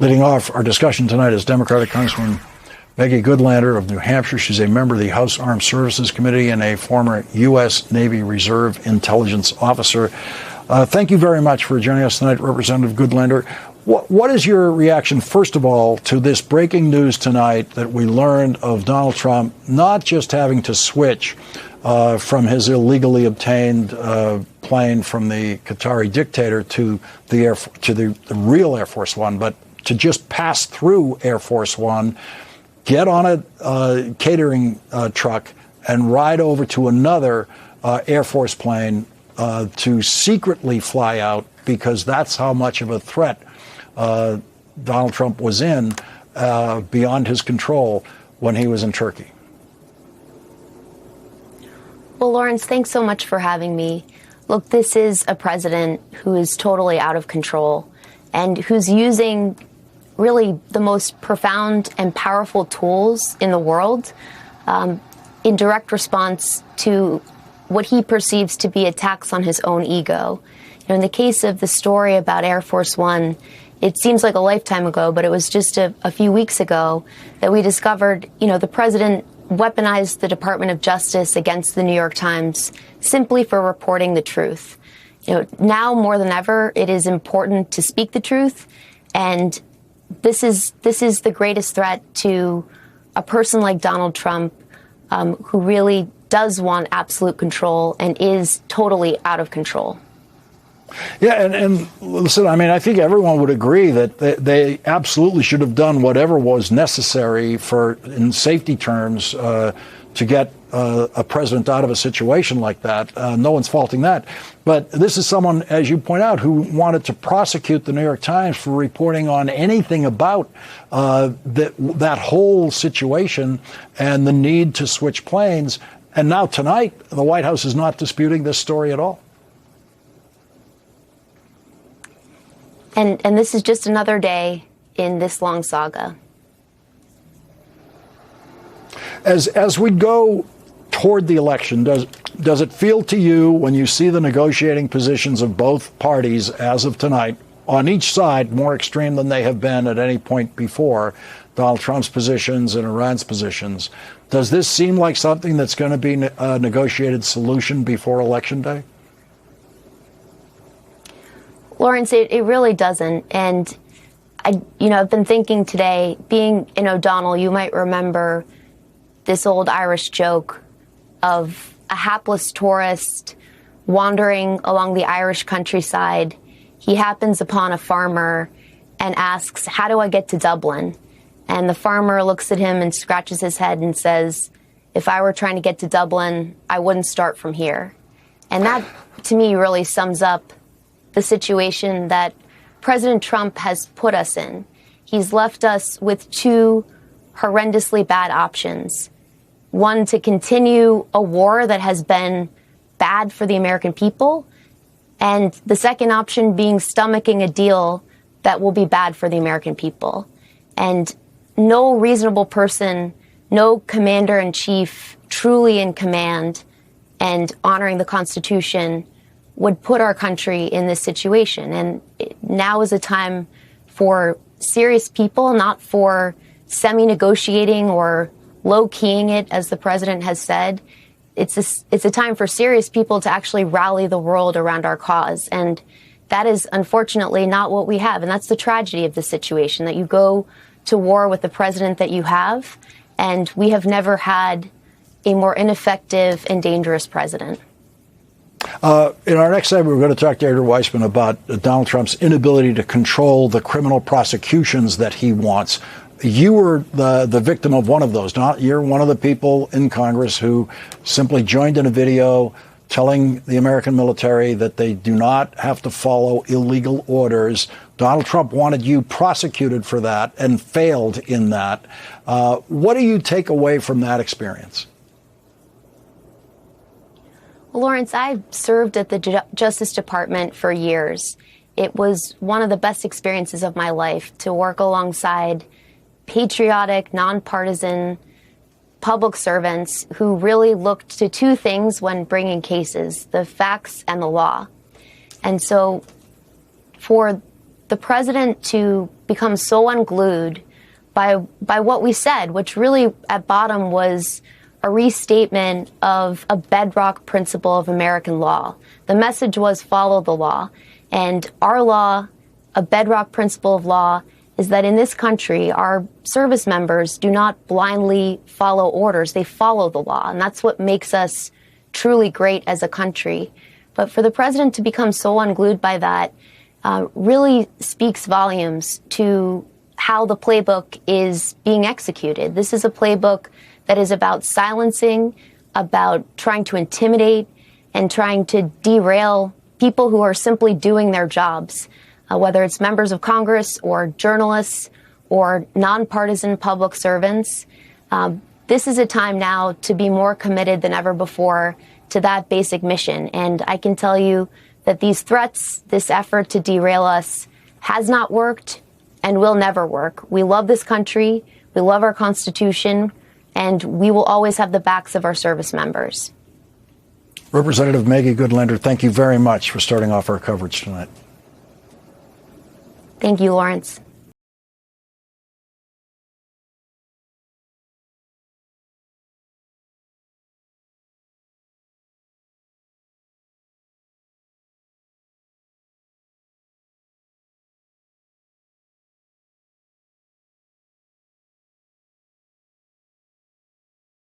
Leading off our discussion tonight is Democratic Congresswoman Peggy Goodlander of New Hampshire. She's a member of the House Armed Services Committee and a former U.S. Navy Reserve intelligence officer. Thank you very much for joining us tonight, Representative Goodlander. What is your reaction, first of all, to this breaking news tonight that we learned of Donald Trump not just having to switch from his illegally obtained plane from the Qatari dictator to the real Air Force One, but to just pass through Air Force One, get on a catering truck, and ride over to another Air Force plane to secretly fly out, because that's how much of a threat Donald Trump was in, beyond his control, when he was in Turkey. Well, Lawrence, thanks so much for having me. Look, this is a president who is totally out of control and who's using really the most profound and powerful tools in the world in direct response to what he perceives to be attacks on his own ego. You know, in the case of the story about Air Force One, it seems like a lifetime ago, but it was just a few weeks ago that we discovered, the president weaponized the Department of Justice against the New York Times simply for reporting the truth. Now more than ever, it is important to speak the truth, and this is the greatest threat to a person like Donald Trump, who really does want absolute control and is totally out of control. Yeah, and listen, I think everyone would agree that they absolutely should have done whatever was necessary in safety terms, to get a president out of a situation like that. No one's faulting that. But this is someone, as you point out, who wanted to prosecute the New York Times for reporting on anything about that whole situation and the need to switch planes. And now tonight, the White House is not disputing this story at all. And this is just another day in this long saga. As we go toward the election, does it feel to you, when you see the negotiating positions of both parties as of tonight, on each side more extreme than they have been at any point before, Donald Trump's positions and Iran's positions, does this seem like something that's going to be a negotiated solution before Election Day? Lawrence, it really doesn't. And I've been thinking today, being in O'Donnell, you might remember this old Irish joke of a hapless tourist wandering along the Irish countryside. He happens upon a farmer and asks, "How do I get to Dublin?" And the farmer looks at him and scratches his head and says, "If I were trying to get to Dublin, I wouldn't start from here." And that, to me, really sums up the situation that President Trump has put us in. He's left us with two horrendously bad options. One, to continue a war that has been bad for the American people, and the second option being stomaching a deal that will be bad for the American people. And no reasonable person, no commander-in-chief truly in command and honoring the Constitution would put our country in this situation. And now is a time for serious people, not for semi-negotiating or low-keying it, as the president has said. It's a time for serious people to actually rally the world around our cause. And that is unfortunately not what we have. And that's the tragedy of the situation, that you go to war with the president that you have, and we have never had a more ineffective and dangerous president. In our next segment, we're going to talk to Edward Weissman about Donald Trump's inability to control the criminal prosecutions that he wants. You were the victim of one of those. You're one of the people in Congress who simply joined in a video telling the American military that they do not have to follow illegal orders. Donald Trump wanted you prosecuted for that and failed in that. What do you take away from that experience? Well, Lawrence, I served at the Justice Department for years. It was one of the best experiences of my life to work alongside patriotic, nonpartisan public servants who really looked to two things when bringing cases: the facts and the law. And so for the president to become so unglued by what we said, which really at bottom was a restatement of a bedrock principle of American law. The message was follow the law. And our law, a bedrock principle of law, is that in this country, our service members do not blindly follow orders. They follow the law. And that's what makes us truly great as a country. But for the president to become so unglued by that really speaks volumes to how the playbook is being executed. This is a playbook that is about silencing, about trying to intimidate, and trying to derail people who are simply doing their jobs, whether it's members of Congress or journalists or nonpartisan public servants. This is a time now to be more committed than ever before to that basic mission. And I can tell you that these threats, this effort to derail us, has not worked and will never work. We love this country, we love our Constitution, and we will always have the backs of our service members. Representative Maggie Goodlander, thank you very much for starting off our coverage tonight. Thank you, Lawrence.